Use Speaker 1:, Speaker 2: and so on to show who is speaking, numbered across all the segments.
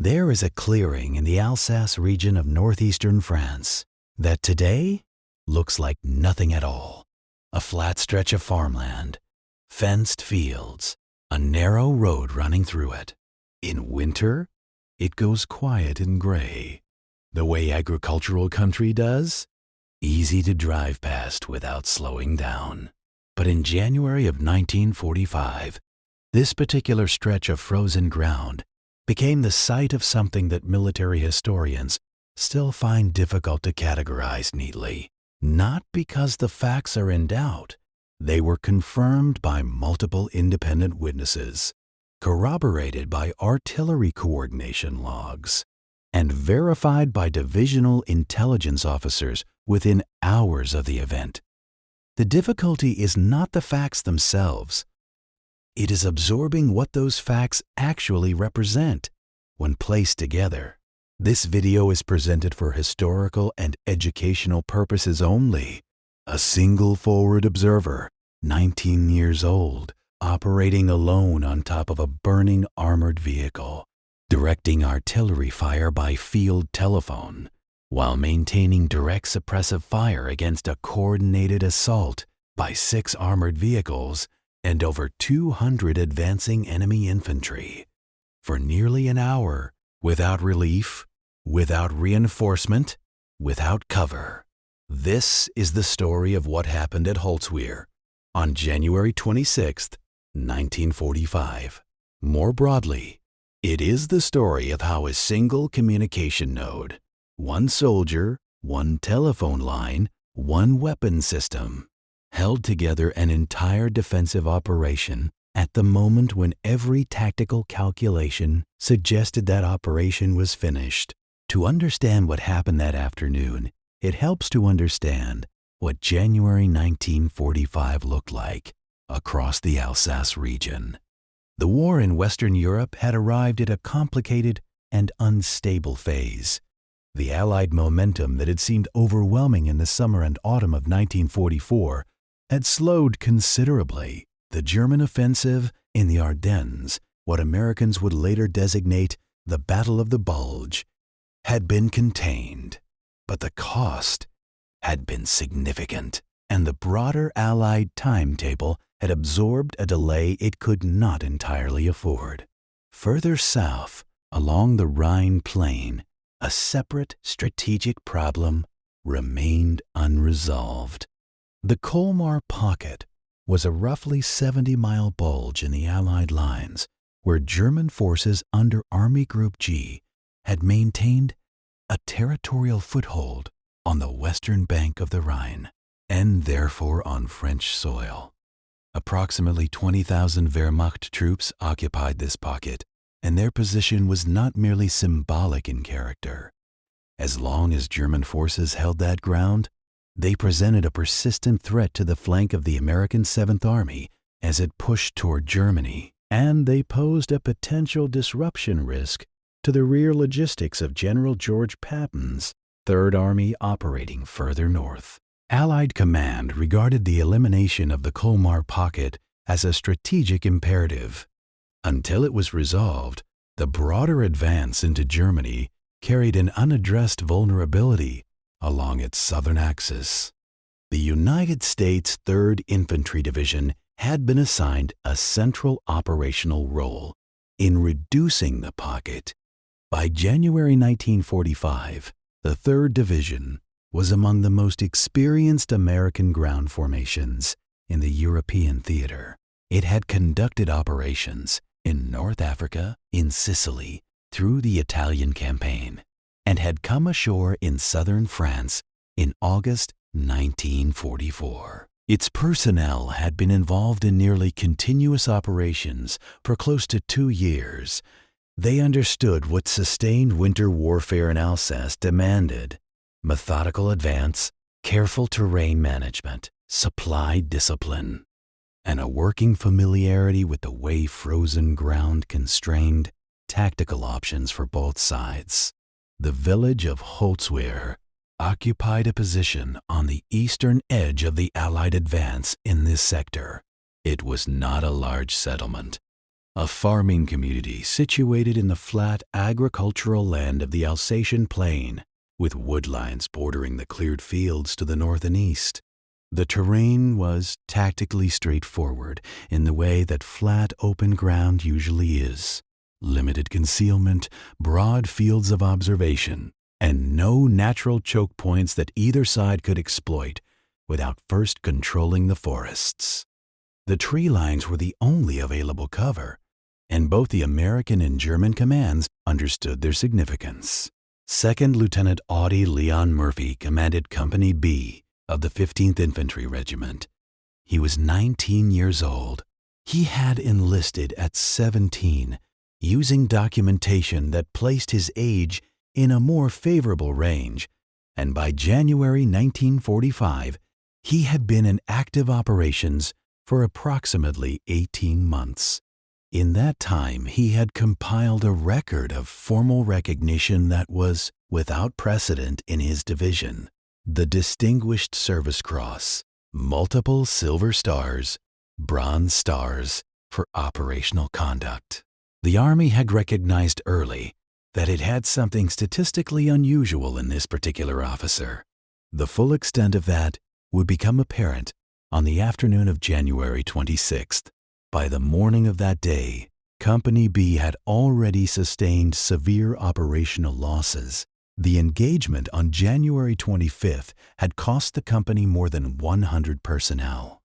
Speaker 1: There is a clearing in the Alsace region of northeastern France that today looks like nothing at all. A flat stretch of farmland, fenced fields, a narrow road running through it. In winter, it goes quiet and gray, the way agricultural country does, easy to drive past without slowing down. But in January of 1945, this particular stretch of frozen ground became the site of something that military historians still find difficult to categorize neatly. Not because the facts are in doubt. They were confirmed by multiple independent witnesses, corroborated by artillery coordination logs, and verified by divisional intelligence officers within hours of the event. The difficulty is not the facts themselves. It is absorbing what those facts actually represent when placed together. This video is presented for historical and educational purposes only. A single forward observer, 19 years old, operating alone on top of a burning armored vehicle, directing artillery fire by field telephone, while maintaining direct suppressive fire against a coordinated assault by 6 armored vehicles and over 200 advancing enemy infantry. For nearly an hour, without relief, without reinforcement, without cover. This is the story of what happened at Holtzwihr on January 26, 1945. More broadly, it is the story of how a single communication node, one soldier, one telephone line, one weapon system, held together an entire defensive operation at the moment when every tactical calculation suggested that operation was finished. To understand what happened that afternoon, it helps to understand what January 1945 looked like across the Alsace region. The war in Western Europe had arrived at a complicated and unstable phase. The Allied momentum that had seemed overwhelming in the summer and autumn of 1944 had slowed considerably. The German offensive in the Ardennes, what Americans would later designate the Battle of the Bulge, had been contained, but the cost had been significant, and the broader Allied timetable had absorbed a delay it could not entirely afford. Further south, along the Rhine plain, a separate strategic problem remained unresolved. The Colmar Pocket was a roughly 70-mile bulge in the Allied lines where German forces under Army Group G had maintained a territorial foothold on the western bank of the Rhine, and therefore on French soil. Approximately 20,000 Wehrmacht troops occupied this pocket, and their position was not merely symbolic in character. As long as German forces held that ground, they presented a persistent threat to the flank of the American 7th Army as it pushed toward Germany, and they posed a potential disruption risk to the rear logistics of General George Patton's 3rd Army operating further north. Allied command regarded the elimination of the Colmar Pocket as a strategic imperative. Until it was resolved, the broader advance into Germany carried an unaddressed vulnerability along its southern axis. The United States 3rd Infantry Division had been assigned a central operational role in reducing the pocket. By January 1945, the 3rd Division was among the most experienced American ground formations in the European theater. It had conducted operations in North Africa, in Sicily, through the Italian campaign, and had come ashore in southern France in August 1944. Its personnel had been involved in nearly continuous operations for close to 2 years. They understood what sustained winter warfare in Alsace demanded: methodical advance, careful terrain management, supply discipline, and a working familiarity with the way frozen ground constrained tactical options for both sides. The village of Holtzwihr occupied a position on the eastern edge of the Allied advance in this sector. It was not a large settlement, a farming community situated in the flat agricultural land of the Alsatian plain, with woodlines bordering the cleared fields to the north and east. The terrain was tactically straightforward in the way that flat open ground usually is. Limited concealment, broad fields of observation, and no natural choke points that either side could exploit without first controlling the forests. The tree lines were the only available cover, and both the American and German commands understood their significance. Second Lieutenant Audie Leon Murphy commanded Company B of the 15th Infantry Regiment. He was 19 years old. He had enlisted at 17, using documentation that placed his age in a more favorable range, and by January 1945, he had been in active operations for approximately 18 months. In that time, he had compiled a record of formal recognition that was without precedent in his division: the Distinguished Service Cross, multiple Silver Stars, Bronze Stars for operational conduct. The Army had recognized early that it had something statistically unusual in this particular officer. The full extent of that would become apparent on the afternoon of January 26th. By the morning of that day, Company B had already sustained severe operational losses. The engagement on January 25th had cost the company more than 100 personnel.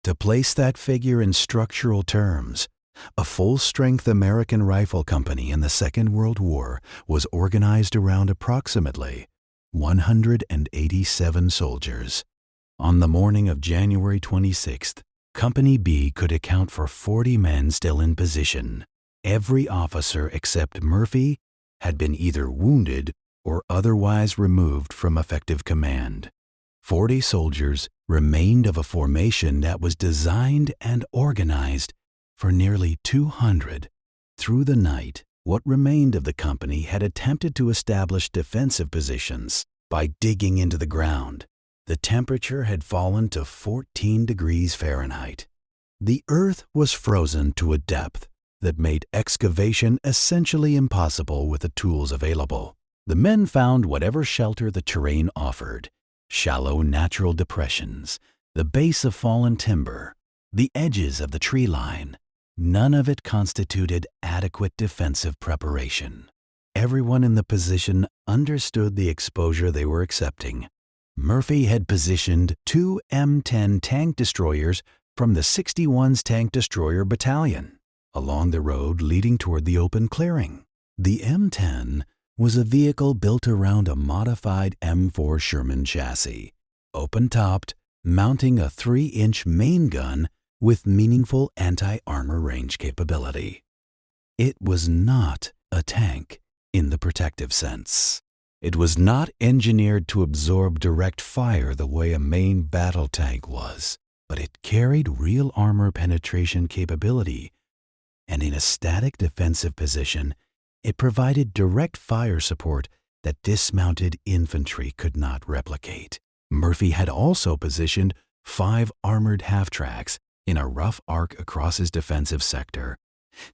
Speaker 1: To place that figure in structural terms, a full-strength American Rifle Company in the Second World War was organized around approximately 187 soldiers. On the morning of January 26th, Company B could account for 40 men still in position. Every officer except Murphy had been either wounded or otherwise removed from effective command. 40 soldiers remained of a formation that was designed and organized for nearly 200. Through the night, what remained of the company had attempted to establish defensive positions by digging into the ground. The temperature had fallen to 14 degrees Fahrenheit. The earth was frozen to a depth that made excavation essentially impossible with the tools available. The men found whatever shelter the terrain offered: shallow natural depressions, the base of fallen timber, the edges of the tree line. None of it constituted adequate defensive preparation. Everyone in the position understood the exposure they were accepting. Murphy had positioned 2 M10 tank destroyers from the 61's Tank Destroyer Battalion along the road leading toward the open clearing. The M10 was a vehicle built around a modified M4 Sherman chassis, open-topped, mounting a 3-inch main gun with meaningful anti-armor range capability. It was not a tank in the protective sense. It was not engineered to absorb direct fire the way a main battle tank was, but it carried real armor penetration capability, and in a static defensive position, it provided direct fire support that dismounted infantry could not replicate. Murphy had also positioned 5 armored half-tracks in a rough arc across his defensive sector.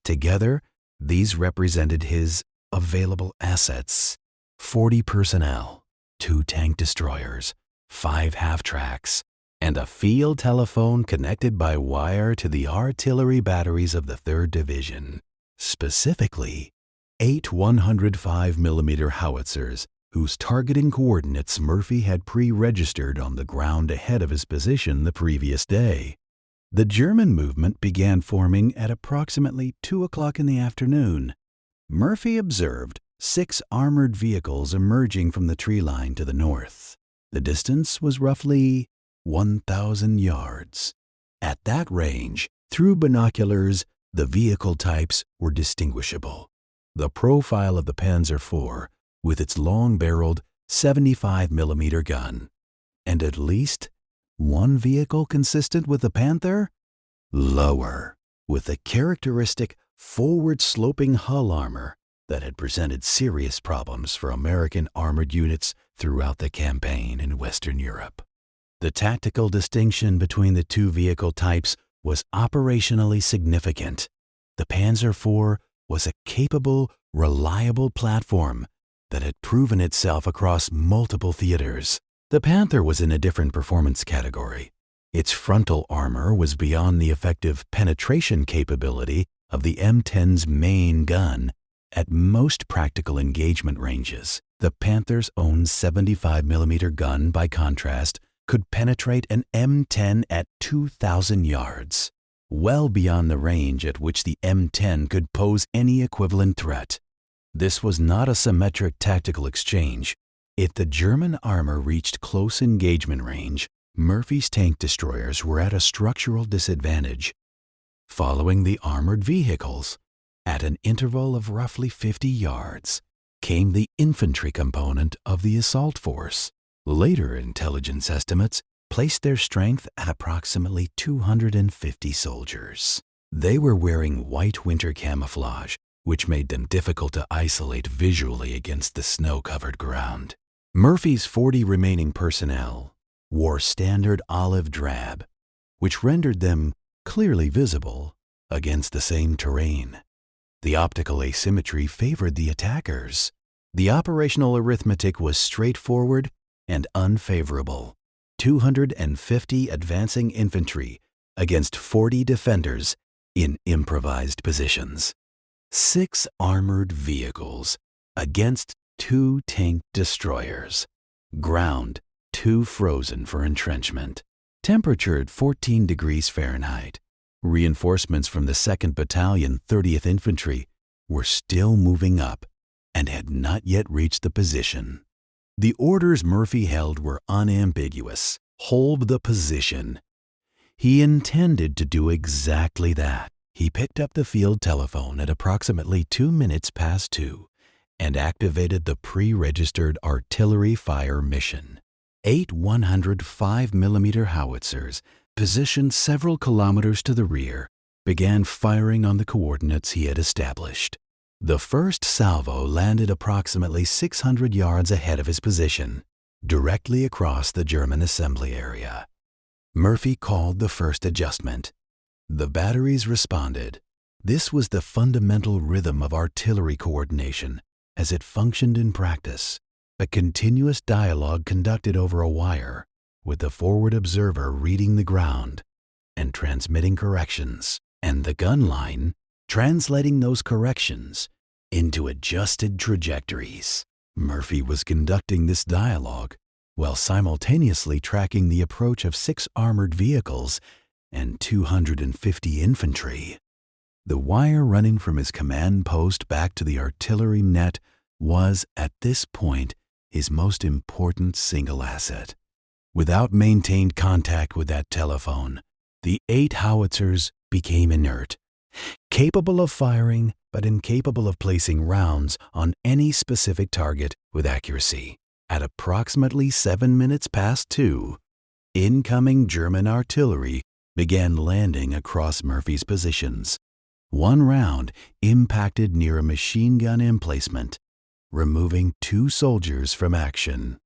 Speaker 1: Together, these represented his available assets: 40 personnel, 2 tank destroyers, 5 half-tracks, and a field telephone connected by wire to the artillery batteries of the 3rd Division. Specifically, 8 105mm howitzers, whose targeting coordinates Murphy had pre-registered on the ground ahead of his position the previous day. The German movement began forming at approximately 2 o'clock in the afternoon. Murphy observed 6 armored vehicles emerging from the tree line to the north. The distance was roughly 1,000 yards. At that range, through binoculars, the vehicle types were distinguishable. The profile of the Panzer IV, with its long-barreled 75mm gun, and at least one vehicle consistent with the Panther? Lower, with the characteristic forward-sloping hull armor that had presented serious problems for American armored units throughout the campaign in Western Europe. The tactical distinction between the 2 vehicle types was operationally significant. The Panzer IV was a capable, reliable platform that had proven itself across multiple theaters. The Panther was in a different performance category. Its frontal armor was beyond the effective penetration capability of the M10's main gun at most practical engagement ranges. The Panther's own 75mm gun, by contrast, could penetrate an M10 at 2,000 yards, well beyond the range at which the M10 could pose any equivalent threat. This was not a symmetric tactical exchange. If the German armor reached close engagement range, Murphy's tank destroyers were at a structural disadvantage. Following the armored vehicles, at an interval of roughly 50 yards, came the infantry component of the assault force. Later intelligence estimates placed their strength at approximately 250 soldiers. They were wearing white winter camouflage, which made them difficult to isolate visually against the snow-covered ground. Murphy's 40 remaining personnel wore standard olive drab, which rendered them clearly visible against the same terrain. The optical asymmetry favored the attackers. The operational arithmetic was straightforward and unfavorable. 250 advancing infantry against 40 defenders in improvised positions. 6 armored vehicles against 2 tank destroyers. Ground too frozen for entrenchment. Temperature at 14 degrees Fahrenheit. Reinforcements from the 2nd Battalion, 30th Infantry were still moving up and had not yet reached the position. The orders Murphy held were unambiguous. Hold the position. He intended to do exactly that. He picked up the field telephone at approximately 2 minutes past 2 and activated the pre-registered artillery fire mission. 8 105mm howitzers, positioned several kilometers to the rear, began firing on the coordinates he had established. The first salvo landed approximately 600 yards ahead of his position, directly across the German assembly area. Murphy called the first adjustment. The batteries responded. This was the fundamental rhythm of artillery coordination as it functioned in practice, a continuous dialogue conducted over a wire, with the forward observer reading the ground and transmitting corrections, and the gun line translating those corrections into adjusted trajectories. Murphy was conducting this dialogue while simultaneously tracking the approach of 6 armored vehicles and 250 infantry. The wire running from his command post back to the artillery net was, at this point, his most important single asset. Without maintained contact with that telephone, the 8 howitzers became inert, capable of firing but incapable of placing rounds on any specific target with accuracy. At approximately 7 minutes past 2, incoming German artillery began landing across Murphy's positions. One round impacted near a machine gun emplacement, removing 2 soldiers from action.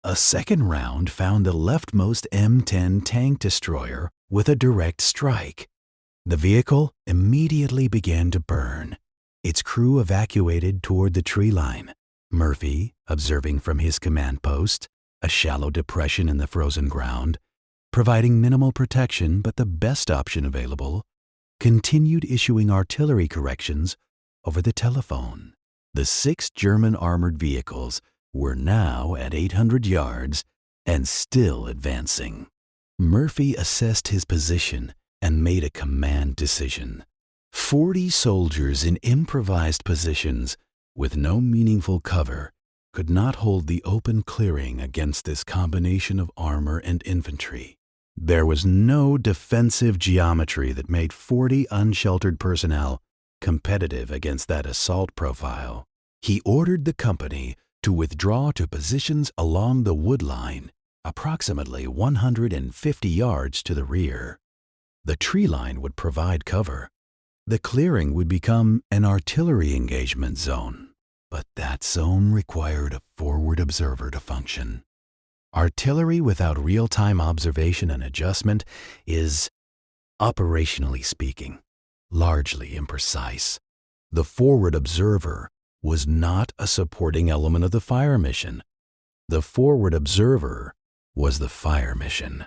Speaker 1: A second round found the leftmost M10 tank destroyer with a direct strike. The vehicle immediately began to burn. Its crew evacuated toward the tree line. Murphy, observing from his command post, a shallow depression in the frozen ground, providing minimal protection but the best option available, continued issuing artillery corrections over the telephone. The 6 German armored vehicles were now at 800 yards and still advancing. Murphy assessed his position and made a command decision. 40 soldiers in improvised positions with no meaningful cover could not hold the open clearing against this combination of armor and infantry. There was no defensive geometry that made 40 unsheltered personnel competitive against that assault profile. He ordered the company to withdraw to positions along the wood line, approximately 150 yards to the rear. The tree line would provide cover. The clearing would become an artillery engagement zone, but that zone required a forward observer to function. Artillery without real-time observation and adjustment is, operationally speaking, largely imprecise. The forward observer was not a supporting element of the fire mission. The forward observer was the fire mission.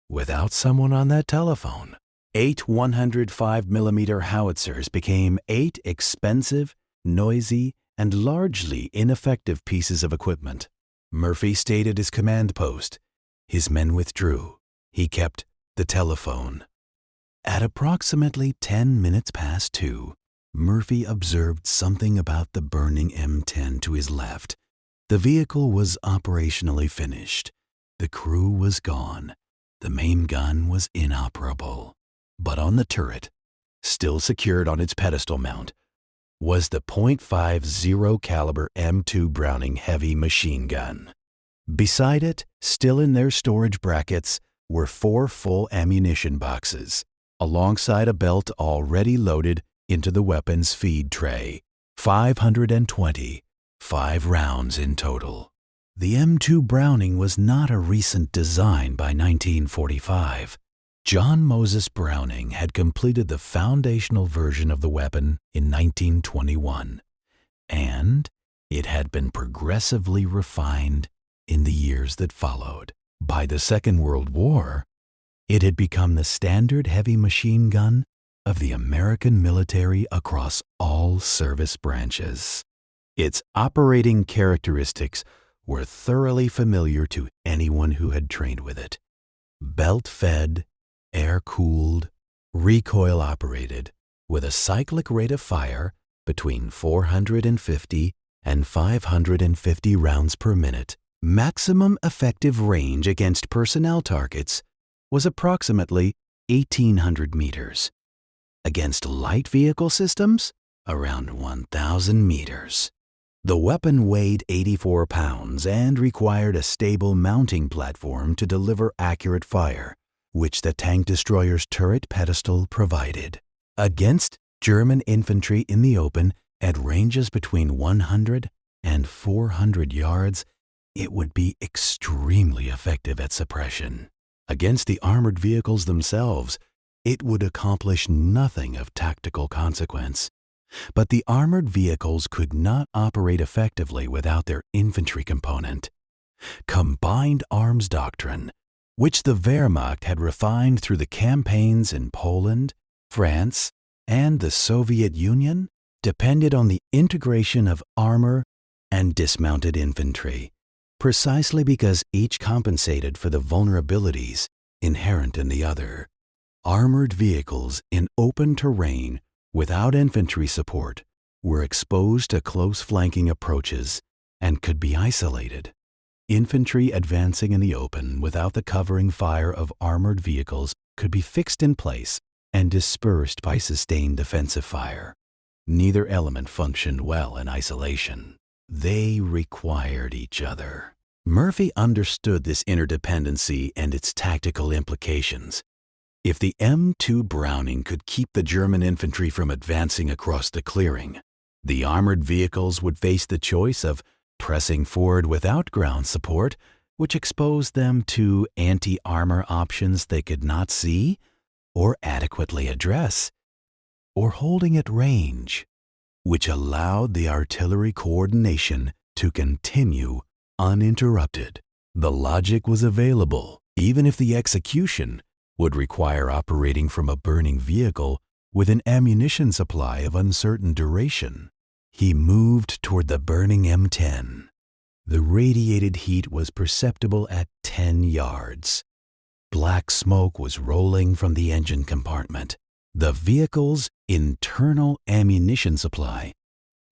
Speaker 1: Without someone on that telephone, 8 105mm howitzers became 8 expensive, noisy, and largely ineffective pieces of equipment. Murphy stayed at his command post. His men withdrew. He kept the telephone. At approximately 10 minutes past 2, Murphy observed something about the burning M10 to his left. The vehicle was operationally finished. The crew was gone. The main gun was inoperable. But on the turret, still secured on its pedestal mount, was the .50 caliber M2 Browning heavy machine gun. Beside it, still in their storage brackets, were 4 full ammunition boxes, alongside a belt already loaded into the weapon's feed tray. 520, 5 rounds in total. The M2 Browning was not a recent design by 1945. John Moses Browning had completed the foundational version of the weapon in 1921, and it had been progressively refined in the years that followed. By the Second World War, it had become the standard heavy machine gun of the American military across all service branches. Its operating characteristics were thoroughly familiar to anyone who had trained with it. Belt-fed, air-cooled, recoil-operated, with a cyclic rate of fire between 450 and 550 rounds per minute. Maximum effective range against personnel targets was approximately 1,800 meters. Against light vehicle systems, around 1,000 meters. The weapon weighed 84 pounds and required a stable mounting platform to deliver accurate fire, which the tank destroyer's turret pedestal provided. Against German infantry in the open at ranges between 100 and 400 yards, it would be extremely effective at suppression. Against the armored vehicles themselves, it would accomplish nothing of tactical consequence. But the armored vehicles could not operate effectively without their infantry component. Combined arms doctrine, which the Wehrmacht had refined through the campaigns in Poland, France, and the Soviet Union, depended on the integration of armor and dismounted infantry, precisely because each compensated for the vulnerabilities inherent in the other. Armored vehicles in open terrain without infantry support were exposed to close flanking approaches and could be isolated. Infantry advancing in the open without the covering fire of armored vehicles could be fixed in place and dispersed by sustained defensive fire. Neither element functioned well in isolation. They required each other. Murphy understood this interdependency and its tactical implications. If the M2 Browning could keep the German infantry from advancing across the clearing, the armored vehicles would face the choice of pressing forward without ground support, which exposed them to anti-armor options they could not see or adequately address, or holding at range, which allowed the artillery coordination to continue uninterrupted. The logic was available, even if the execution would require operating from a burning vehicle with an ammunition supply of uncertain duration. He moved toward the burning M10. The radiated heat was perceptible at 10 yards. Black smoke was rolling from the engine compartment. The vehicle's internal ammunition supply,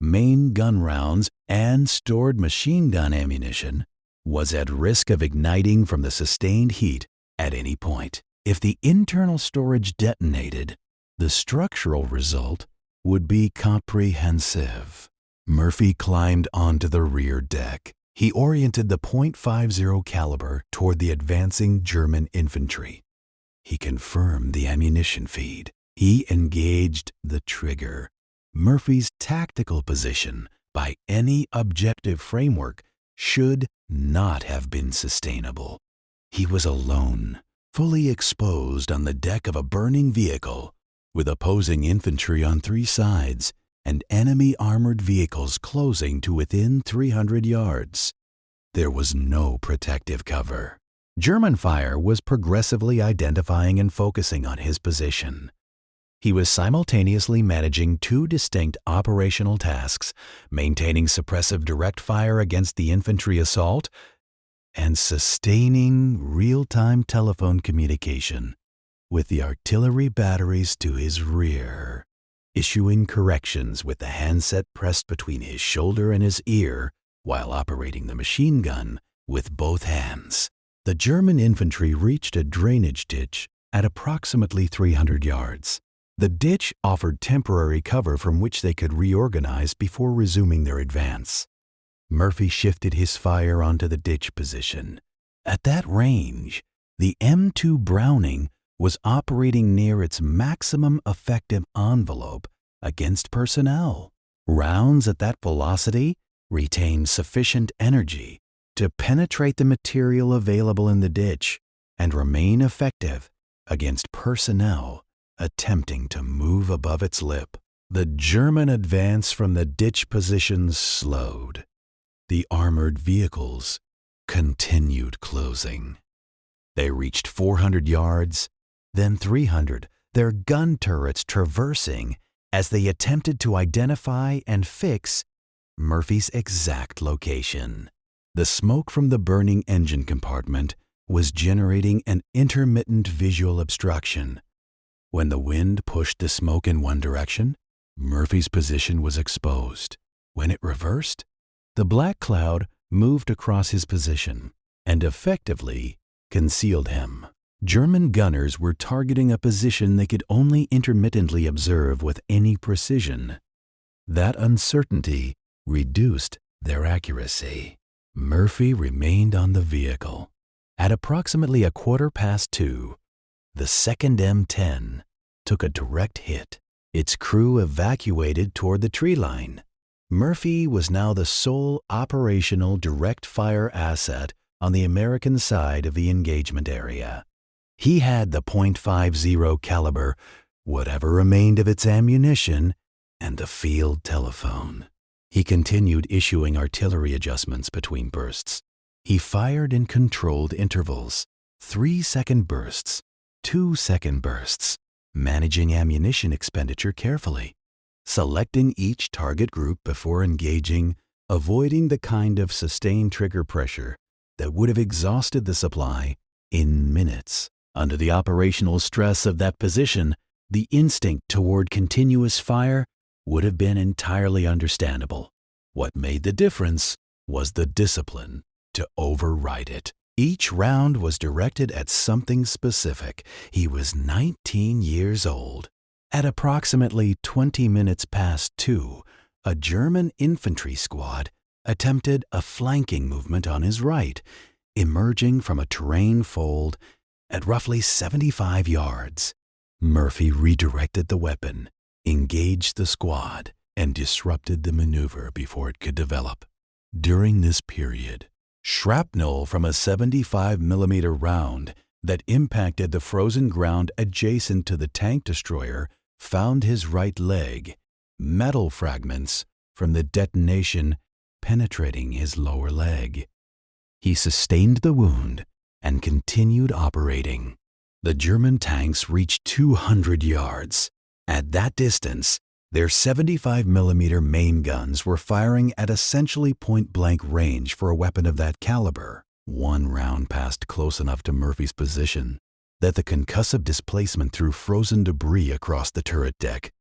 Speaker 1: main gun rounds, and stored machine gun ammunition was at risk of igniting from the sustained heat at any point. If the internal storage detonated, the structural result would be comprehensive. Murphy climbed onto the rear deck. He oriented the .50 caliber toward the advancing German infantry. He confirmed the ammunition feed. He engaged the trigger. Murphy's tactical position, by any objective framework, should not have been sustainable. He was alone, fully exposed on the deck of a burning vehicle with opposing infantry on 3 sides and enemy armored vehicles closing to within 300 yards. There was no protective cover. German fire was progressively identifying and focusing on his position. He was simultaneously managing 2 distinct operational tasks, maintaining suppressive direct fire against the infantry assault and sustaining real-time telephone communication with the artillery batteries to his rear, issuing corrections with the handset pressed between his shoulder and his ear while operating the machine gun with both hands. The German infantry reached a drainage ditch at approximately 300 yards. The ditch offered temporary cover from which they could reorganize before resuming their advance. Murphy shifted his fire onto the ditch position. At that range, the M2 Browning was operating near its maximum effective envelope against personnel. Rounds at that velocity retained sufficient energy to penetrate the material available in the ditch and remain effective against personnel attempting to move above its lip. The German advance from the ditch positions slowed. The armored vehicles continued closing. They reached 400 yards, then 300, their gun turrets traversing as they attempted to identify and fix Murphy's exact location. The smoke from the burning engine compartment was generating an intermittent visual obstruction. When the wind pushed the smoke in one direction, Murphy's position was exposed. When it reversed, the black cloud moved across his position and effectively concealed him. German gunners were targeting a position they could only intermittently observe with any precision. That uncertainty reduced their accuracy. Murphy remained on the vehicle. At approximately 2:15, the second M10 took a direct hit. Its crew evacuated toward the tree line. Murphy was now the sole operational direct fire asset on the American side of the engagement area. He had the .50 caliber, whatever remained of its ammunition, and the field telephone. He continued issuing artillery adjustments between bursts. He fired in controlled intervals, 3-second bursts, 2-second bursts, managing ammunition expenditure carefully, selecting each target group before engaging, avoiding the kind of sustained trigger pressure that would have exhausted the supply in minutes. Under the operational stress of that position, the instinct toward continuous fire would have been entirely understandable. What made the difference was the discipline to override it. Each round was directed at something specific. He was 19 years old. At approximately 20 minutes past 2, a German infantry squad attempted a flanking movement on his right, emerging from a terrain fold at roughly 75 yards. Murphy redirected the weapon, engaged the squad, and disrupted the maneuver before it could develop. During this period, shrapnel from a 75mm round that impacted the frozen ground adjacent to the tank destroyer found his right leg, metal fragments from the detonation penetrating his lower leg. He sustained the wound and continued operating. The German tanks reached 200 yards. At that distance, their 75mm main guns were firing at essentially point-blank range for a weapon of that caliber. One round passed close enough to Murphy's position that the concussive displacement threw frozen debris across the turret deck.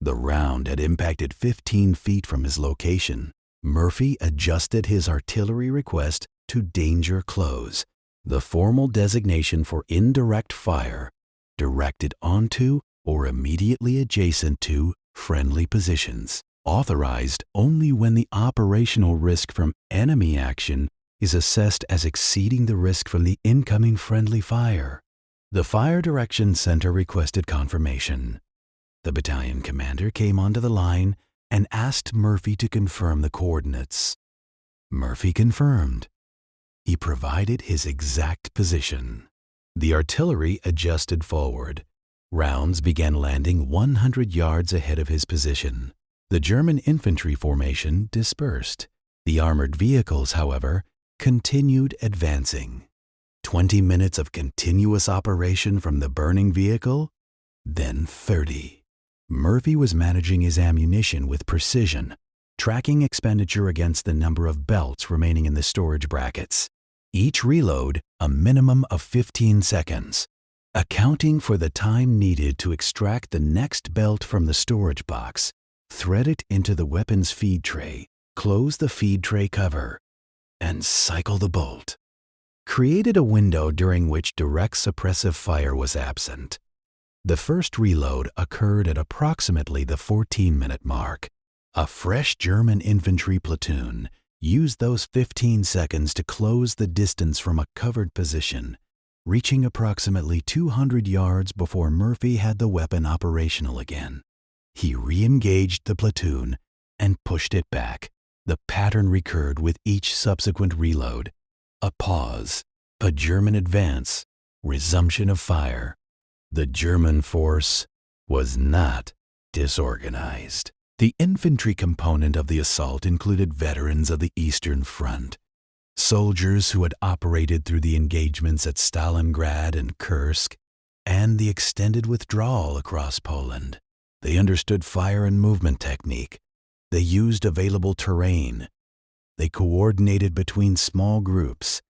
Speaker 1: The round had impacted 15 feet from his location. Murphy adjusted his artillery request to danger close, the formal designation for indirect fire directed onto or immediately adjacent to friendly positions, authorized only when the operational risk from enemy action is assessed as exceeding the risk from the incoming friendly fire. The Fire Direction Center requested confirmation. The battalion commander came onto the line and asked Murphy to confirm the coordinates. Murphy confirmed. He provided his exact position. The artillery adjusted forward. Rounds began landing 100 yards ahead of his position. The German infantry formation dispersed. The armored vehicles, however, continued advancing. 20 minutes of continuous operation from the burning vehicle, then 30. Murphy was managing his ammunition with precision, tracking expenditure against the number of belts remaining in the storage brackets. Each reload a minimum of 15 seconds, accounting for the time needed to extract the next belt from the storage box, thread it into the weapon's feed tray, close the feed tray cover, and cycle the bolt. Created a window during which direct suppressive fire was absent. The first reload occurred at approximately the 14-minute mark. A fresh German infantry platoon used those 15 seconds to close the distance from a covered position, reaching approximately 200 yards before Murphy had the weapon operational again. He re-engaged the platoon and pushed it back. The pattern recurred with each subsequent reload. A pause, a German advance, resumption of fire. The German force was not disorganized. The infantry component of the assault included veterans of the Eastern Front, soldiers who had operated through the engagements at Stalingrad and Kursk, and the extended withdrawal across Poland. They understood fire and movement technique. They used available terrain. They coordinated between small groups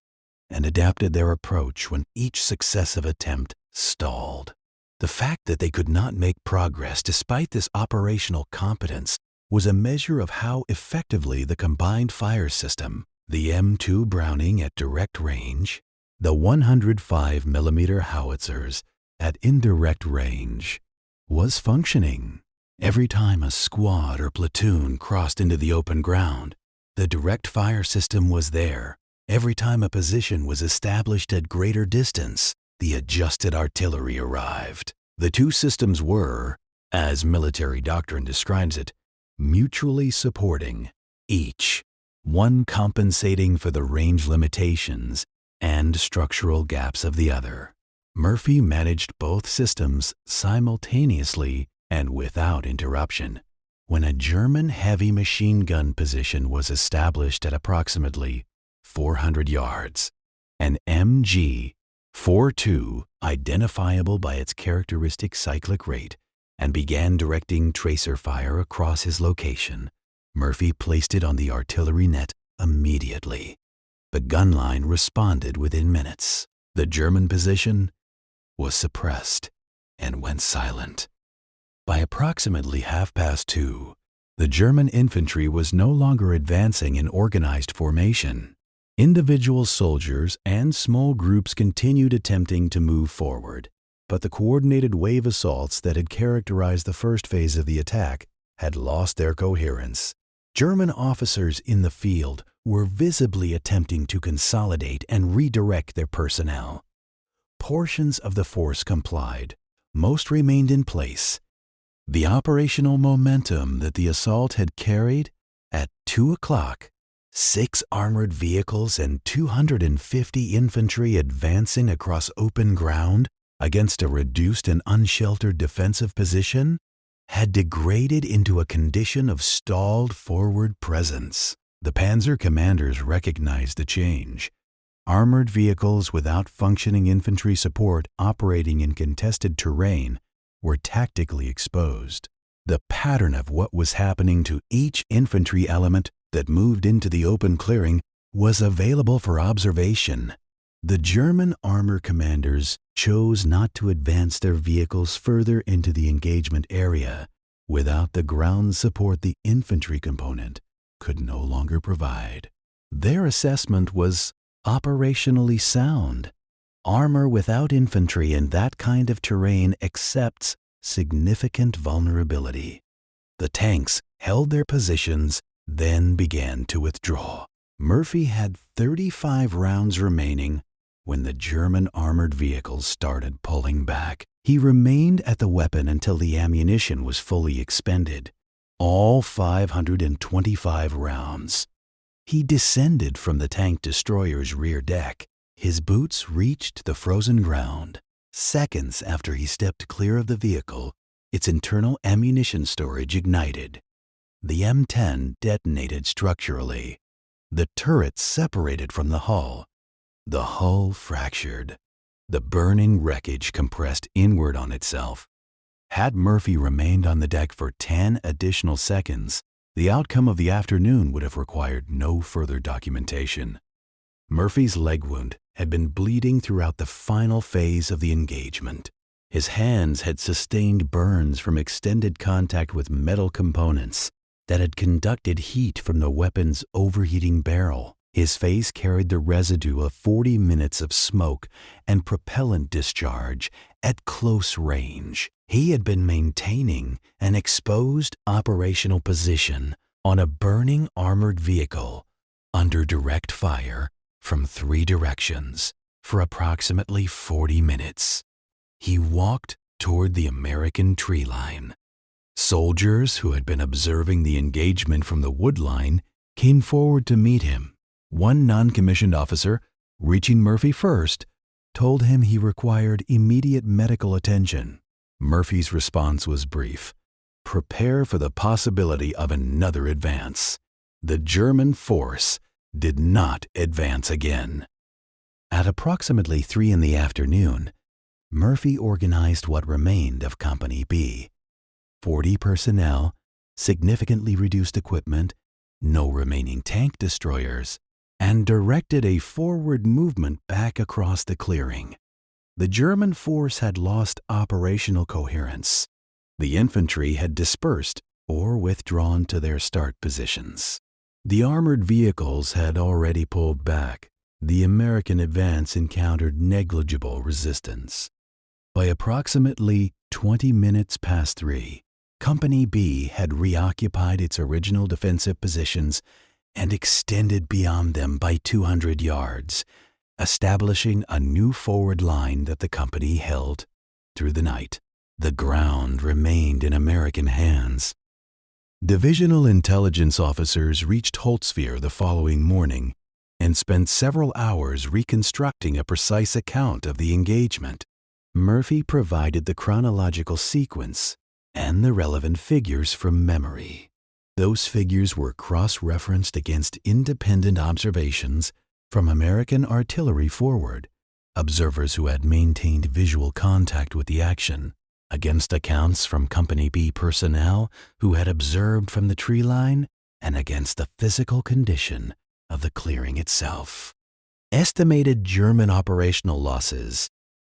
Speaker 1: and adapted their approach when each successive attempt stalled. The fact that they could not make progress despite this operational competence was a measure of how effectively the combined fire system, the M2 Browning at direct range, the 105mm howitzers at indirect range, was functioning. Every time a squad or platoon crossed into the open ground, the direct fire system was there. Every time a position was established at greater distance, the adjusted artillery arrived. The two systems were, as military doctrine describes it, mutually supporting, each one compensating for the range limitations and structural gaps of the other. Murphy managed both systems simultaneously and without interruption. When a German heavy machine gun position was established at approximately 400 yards, an MG-42, identifiable by its characteristic cyclic rate, and began directing tracer fire across his location, Murphy placed it on the artillery net immediately. The gun line responded within minutes. The German position was suppressed and went silent. By approximately 2:30, the German infantry was no longer advancing in organized formation. Individual soldiers and small groups continued attempting to move forward, but the coordinated wave assaults that had characterized the first phase of the attack had lost their coherence. German officers in the field were visibly attempting to consolidate and redirect their personnel. Portions of the force complied. Most remained in place. The operational momentum that the assault had carried at 2 o'clock, 6 armored vehicles and 250 infantry advancing across open ground against a reduced and unsheltered defensive position, had degraded into a condition of stalled forward presence. The panzer commanders recognized the change. Armored vehicles without functioning infantry support operating in contested terrain were tactically exposed. The pattern of what was happening to each infantry element that moved into the open clearing was available for observation. The German armor commanders chose not to advance their vehicles further into the engagement area without the ground support the infantry component could no longer provide. Their assessment was operationally sound. Armor without infantry in that kind of terrain accepts significant vulnerability. The tanks held their positions, then began to withdraw. Murphy had 35 rounds remaining when the German armored vehicles started pulling back. He remained at the weapon until the ammunition was fully expended, all 525 rounds. He descended from the tank destroyer's rear deck. His boots reached the frozen ground. Seconds after he stepped clear of the vehicle, its internal ammunition storage ignited. The M10 detonated structurally. The turret separated from the hull. The hull fractured. The burning wreckage compressed inward on itself. Had Murphy remained on the deck for 10 additional seconds, the outcome of the afternoon would have required no further documentation. Murphy's leg wound had been bleeding throughout the final phase of the engagement. His hands had sustained burns from extended contact with metal components that had conducted heat from the weapon's overheating barrel. His face carried the residue of 40 minutes of smoke and propellant discharge at close range. He had been maintaining an exposed operational position on a burning armored vehicle under direct fire from 3 directions for approximately 40 minutes. He walked toward the American tree line. Soldiers who had been observing the engagement from the wood line came forward to meet him. One non-commissioned officer, reaching Murphy first, told him he required immediate medical attention. Murphy's response was brief: "Prepare for the possibility of another advance." The German force did not advance again. At approximately 3 in the afternoon, Murphy organized what remained of Company B. 40 personnel, significantly reduced equipment, no remaining tank destroyers, and directed a forward movement back across the clearing. The German force had lost operational coherence. The infantry had dispersed or withdrawn to their start positions. The armored vehicles had already pulled back. The American advance encountered negligible resistance. By approximately 20 minutes past 3, Company B had reoccupied its original defensive positions and extended beyond them by 200 yards, establishing a new forward line that the company held. Through the night, the ground remained in American hands. Divisional intelligence officers reached Holtzwihr the following morning and spent several hours reconstructing a precise account of the engagement. Murphy provided the chronological sequence and the relevant figures from memory. Those figures were cross-referenced against independent observations from American artillery forward, observers who had maintained visual contact with the action, against accounts from Company B personnel who had observed from the tree line, and against the physical condition of the clearing itself. Estimated German operational losses: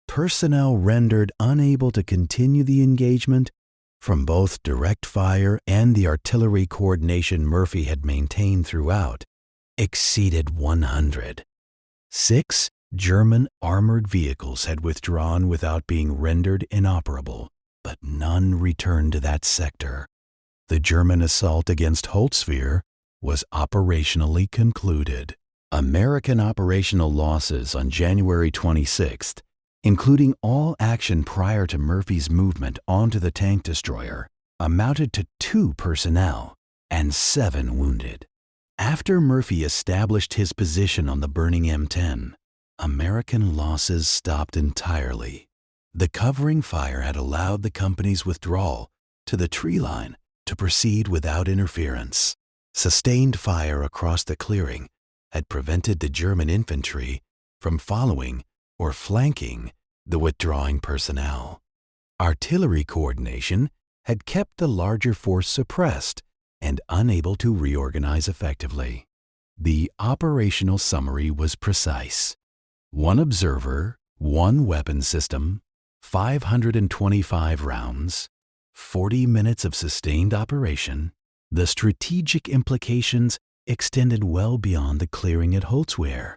Speaker 1: personnel rendered unable to continue the engagement from both direct fire and the artillery coordination Murphy had maintained throughout, exceeded 100. 6 German armored vehicles had withdrawn without being rendered inoperable, but none returned to that sector. The German assault against Holtzwihr was operationally concluded. American operational losses on January 26th, including all action prior to Murphy's movement onto the tank destroyer, amounted to 2 personnel and 7 wounded. After Murphy established his position on the burning M10, American losses stopped entirely. The covering fire had allowed the company's withdrawal to the tree line to proceed without interference. Sustained fire across the clearing had prevented the German infantry from following or flanking the withdrawing personnel. Artillery coordination had kept the larger force suppressed and unable to reorganize effectively. The operational summary was precise: 1 observer, 1 weapon system, 525 rounds, 40 minutes of sustained operation. The strategic implications extended well beyond the clearing at Holtzwihr.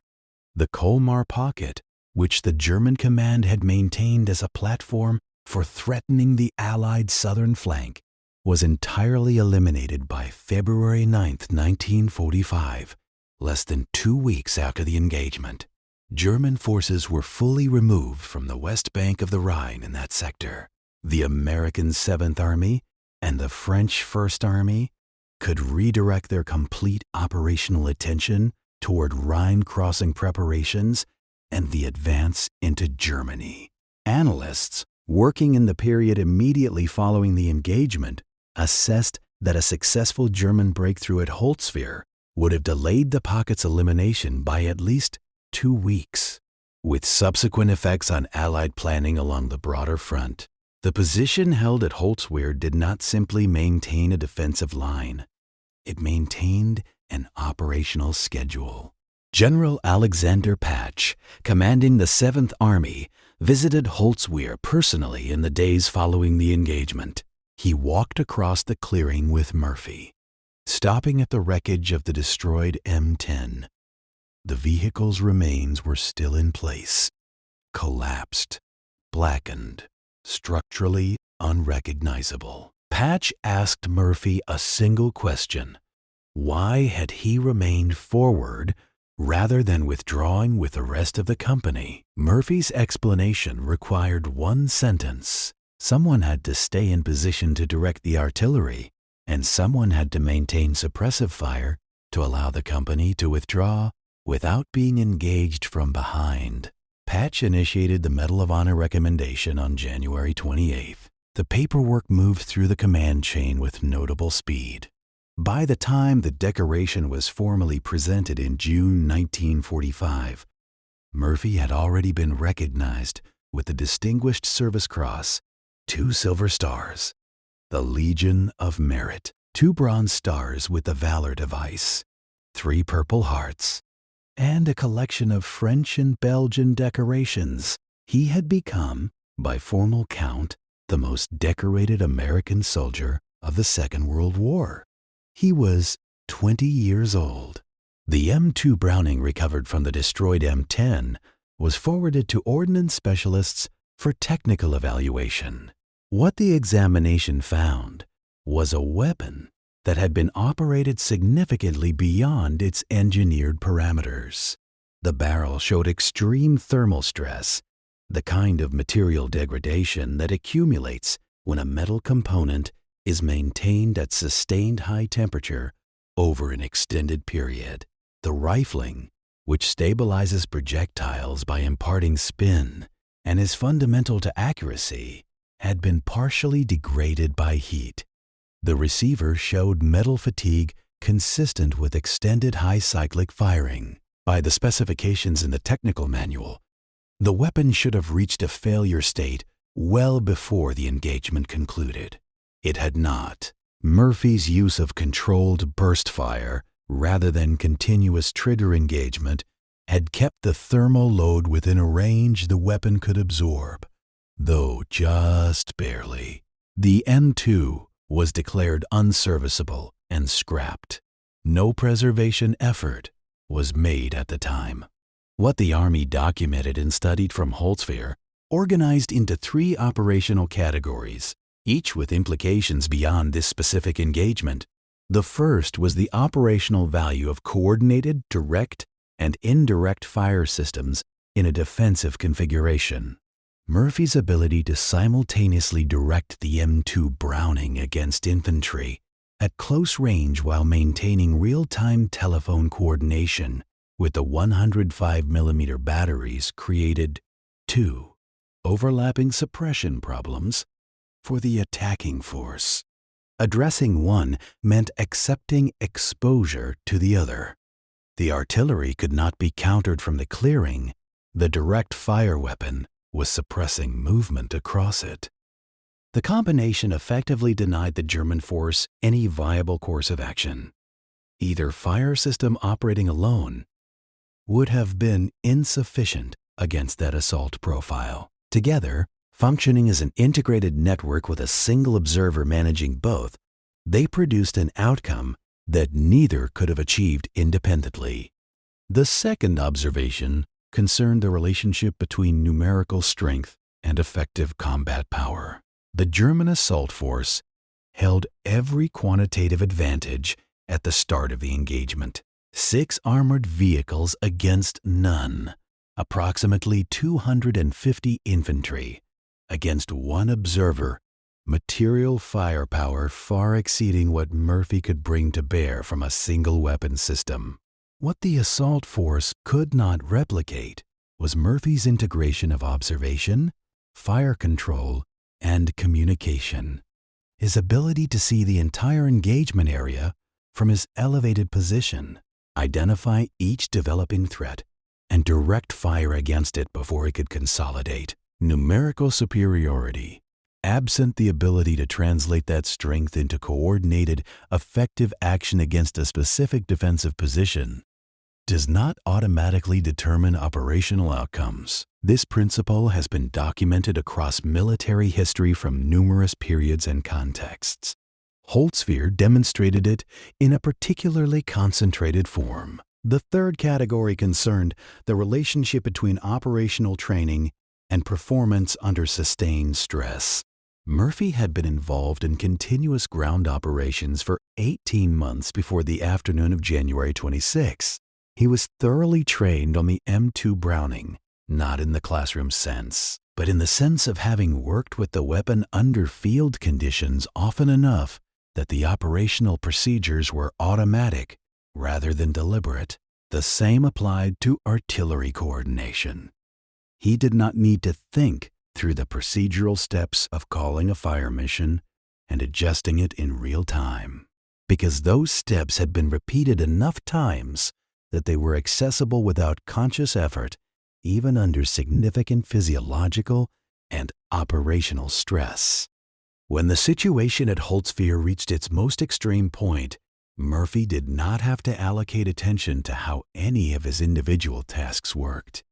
Speaker 1: The Colmar Pocket, which the German command had maintained as a platform for threatening the Allied southern flank, was entirely eliminated by February 9, 1945, less than 2 weeks after the engagement. German forces were fully removed from the west bank of the Rhine in that sector. The American 7th Army and the French 1st Army could redirect their complete operational attention toward Rhine crossing preparations and the advance into Germany. Analysts, working in the period immediately following the engagement, assessed that a successful German breakthrough at Holtzwihr would have delayed the pocket's elimination by at least 2 weeks, with subsequent effects on Allied planning along the broader front. The position held at Holtzwihr did not simply maintain a defensive line. It maintained an operational schedule. General Alexander Patch, commanding the 7th Army, visited Holtzwihr personally in the days following the engagement. He walked across the clearing with Murphy, stopping at the wreckage of the destroyed M10. The vehicle's remains were still in place, collapsed, blackened, structurally unrecognizable. Patch asked Murphy a single question. Why had he remained forward rather than withdrawing with the rest of the company? Murphy's explanation required one sentence. Someone had to stay in position to direct the artillery, and someone had to maintain suppressive fire to allow the company to withdraw without being engaged from behind. Patch initiated the Medal of Honor recommendation on January 28th. The paperwork moved through the command chain with notable speed. By the time the decoration was formally presented in June 1945, Murphy had already been recognized with the Distinguished Service Cross, 2 Silver Stars, the Legion of Merit, 2 Bronze Stars with the Valor device, 3 Purple Hearts, and a collection of French and Belgian decorations. He had become, by formal count, the most decorated American soldier of the Second World War. He was 20 years old. The M2 Browning recovered from the destroyed M10 was forwarded to ordnance specialists for technical evaluation. What the examination found was a weapon that had been operated significantly beyond its engineered parameters. The barrel showed extreme thermal stress, the kind of material degradation that accumulates when a metal component is maintained at sustained high temperature over an extended period. The rifling, which stabilizes projectiles by imparting spin and is fundamental to accuracy, had been partially degraded by heat. The receiver showed metal fatigue consistent with extended high cyclic firing. By the specifications in the technical manual, the weapon should have reached a failure state well before the engagement concluded. It had not. Murphy's use of controlled burst fire rather than continuous trigger engagement had kept the thermal load within a range the weapon could absorb, though just barely. The M2 was declared unserviceable and scrapped. No preservation effort was made at the time. What the Army documented and studied from Holtzwihr organized into 3 operational categories, each with implications beyond this specific engagement. The first was the operational value of coordinated, direct, and indirect fire systems in a defensive configuration. Murphy's ability to simultaneously direct the M2 Browning against infantry at close range while maintaining real-time telephone coordination with the 105mm batteries created 2 overlapping suppression problems for the attacking force. Addressing one meant accepting exposure to the other. The artillery could not be countered from the clearing. The direct fire weapon was suppressing movement across it. The combination effectively denied the German force any viable course of action. Either fire system operating alone would have been insufficient against that assault profile. Together, functioning as an integrated network with a single observer managing both, they produced an outcome that neither could have achieved independently. The second observation concerned the relationship between numerical strength and effective combat power. The German assault force held every quantitative advantage at the start of the engagement. 6 armored vehicles against none, approximately 250 infantry against 1 observer, material firepower far exceeding what Murphy could bring to bear from a single weapon system. What the assault force could not replicate was Murphy's integration of observation, fire control, and communication. His ability to see the entire engagement area from his elevated position, identify each developing threat, and direct fire against it before he could consolidate. Numerical superiority, absent the ability to translate that strength into coordinated, effective action against a specific defensive position, does not automatically determine operational outcomes. This principle has been documented across military history from numerous periods and contexts. Holtzwihr demonstrated it in a particularly concentrated form. The third category concerned the relationship between operational training and performance under sustained stress. Murphy had been involved in continuous ground operations for 18 months before the afternoon of January 26. He was thoroughly trained on the M2 Browning, not in the classroom sense, but in the sense of having worked with the weapon under field conditions often enough that the operational procedures were automatic rather than deliberate. The same applied to artillery coordination. He did not need to think through the procedural steps of calling a fire mission and adjusting it in real time, because those steps had been repeated enough times that they were accessible without conscious effort, even under significant physiological and operational stress. When the situation at Holtzwihr reached its most extreme point, Murphy did not have to allocate attention to how any of his individual tasks worked.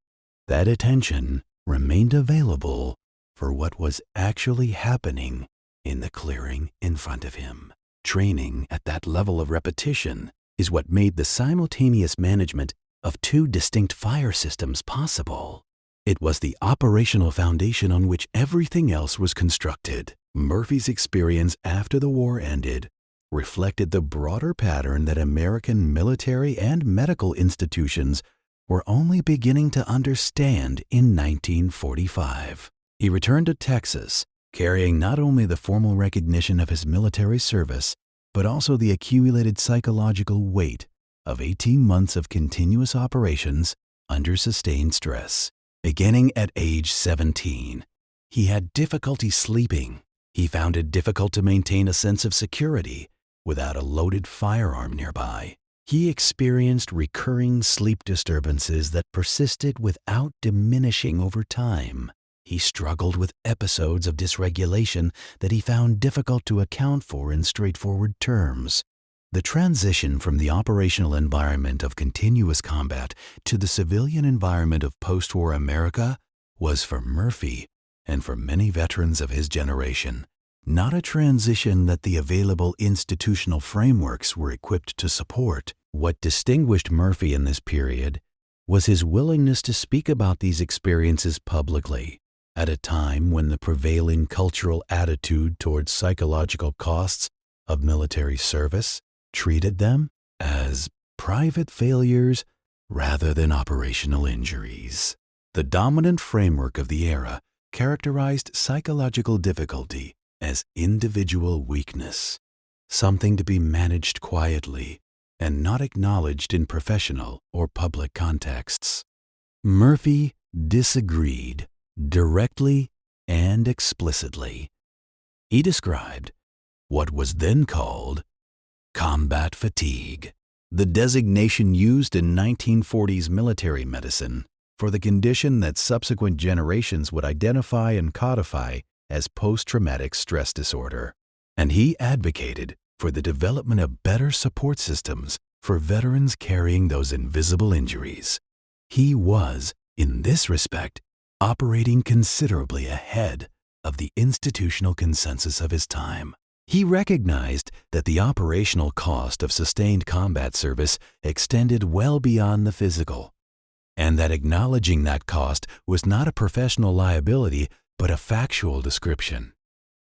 Speaker 1: That attention remained available for what was actually happening in the clearing in front of him. Training at that level of repetition is what made the simultaneous management of two distinct fire systems possible. It was the operational foundation on which everything else was constructed. Murphy's experience after the war ended reflected the broader pattern that American military and medical institutions were only beginning to understand in 1945. He returned to Texas, carrying not only the formal recognition of his military service, but also the accumulated psychological weight of 18 months of continuous operations under sustained stress. Beginning at age 17, he had difficulty sleeping. He found it difficult to maintain a sense of security without a loaded firearm nearby. He experienced recurring sleep disturbances that persisted without diminishing over time. He struggled with episodes of dysregulation that he found difficult to account for in straightforward terms. The transition from the operational environment of continuous combat to the civilian environment of post-war America was for Murphy, and for many veterans of his generation, not a transition that the available institutional frameworks were equipped to support. What distinguished Murphy in this period was his willingness to speak about these experiences publicly, at a time when the prevailing cultural attitude towards psychological costs of military service treated them as private failures rather than operational injuries. The dominant framework of the era characterized psychological difficulty as individual weakness, something to be managed quietly and not acknowledged in professional or public contexts. Murphy disagreed directly and explicitly. He described what was then called combat fatigue, the designation used in 1940s military medicine for the condition that subsequent generations would identify and codify as post-traumatic stress disorder. And he advocated for the development of better support systems for veterans carrying those invisible injuries. He was, in this respect, operating considerably ahead of the institutional consensus of his time. He recognized that the operational cost of sustained combat service extended well beyond the physical, and that acknowledging that cost was not a professional liability but a factual description.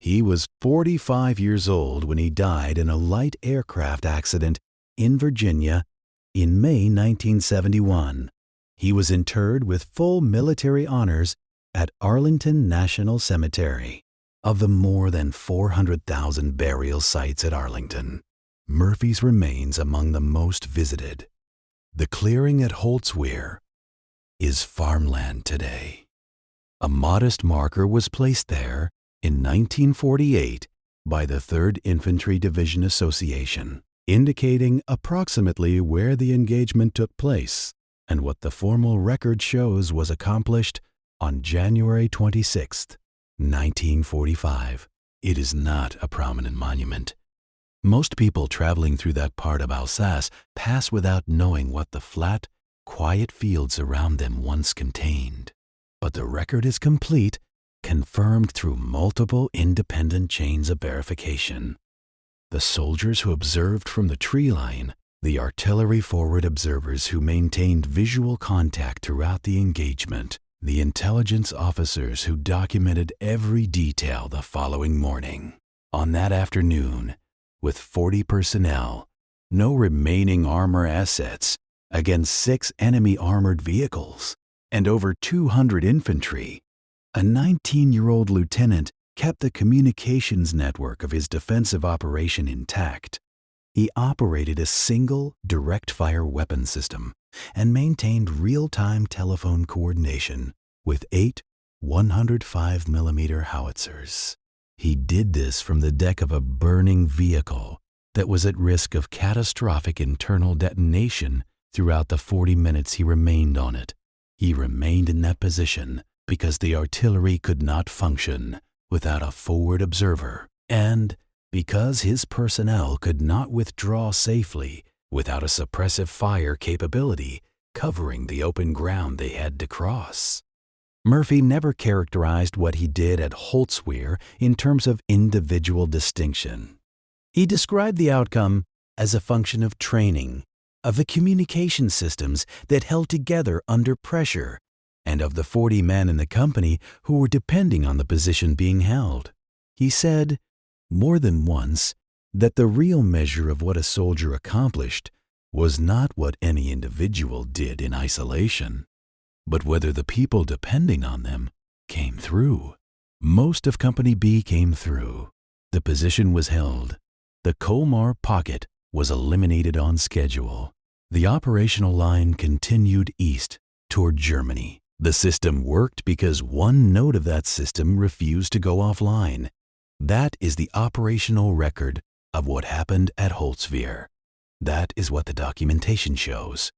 Speaker 1: He was 45 years old when he died in a light aircraft accident in Virginia in May 1971. He was interred with full military honors at Arlington National Cemetery. Of the more than 400,000 burial sites at Arlington, Murphy's remains among the most visited. The clearing at Holtzwihr is farmland today. A modest marker was placed there in 1948 by the 3rd Infantry Division Association, indicating approximately where the engagement took place, and what the formal record shows was accomplished on January 26, 1945. It is not a prominent monument. Most people traveling through that part of Alsace pass without knowing what the flat, quiet fields around them once contained. But the record is complete, confirmed through multiple independent chains of verification. The soldiers who observed from the tree line, the artillery forward observers who maintained visual contact throughout the engagement, the intelligence officers who documented every detail the following morning. On that afternoon, with 40 personnel, no remaining armor assets, against 6 enemy armored vehicles, and over 200 infantry, a 19-year-old lieutenant kept the communications network of his defensive operation intact. He operated a single direct-fire weapon system and maintained real-time telephone coordination with 8 105mm howitzers. He did this from the deck of a burning vehicle that was at risk of catastrophic internal detonation throughout the 40 minutes he remained on it. He remained in that position because the artillery could not function without a forward observer, and because his personnel could not withdraw safely without a suppressive fire capability covering the open ground they had to cross. Murphy never characterized what he did at Holtzwihr in terms of individual distinction. He described the outcome as a function of training, of the communication systems that held together under pressure, and of the 40 men in the company who were depending on the position being held. He said, more than once, that the real measure of what a soldier accomplished was not what any individual did in isolation, but whether the people depending on them came through. Most of Company B came through. The position was held. The Colmar Pocket was eliminated on schedule. The operational line continued east toward Germany. The system worked because one node of that system refused to go offline. That is the operational record of what happened at Holtzwihr. That is what the documentation shows.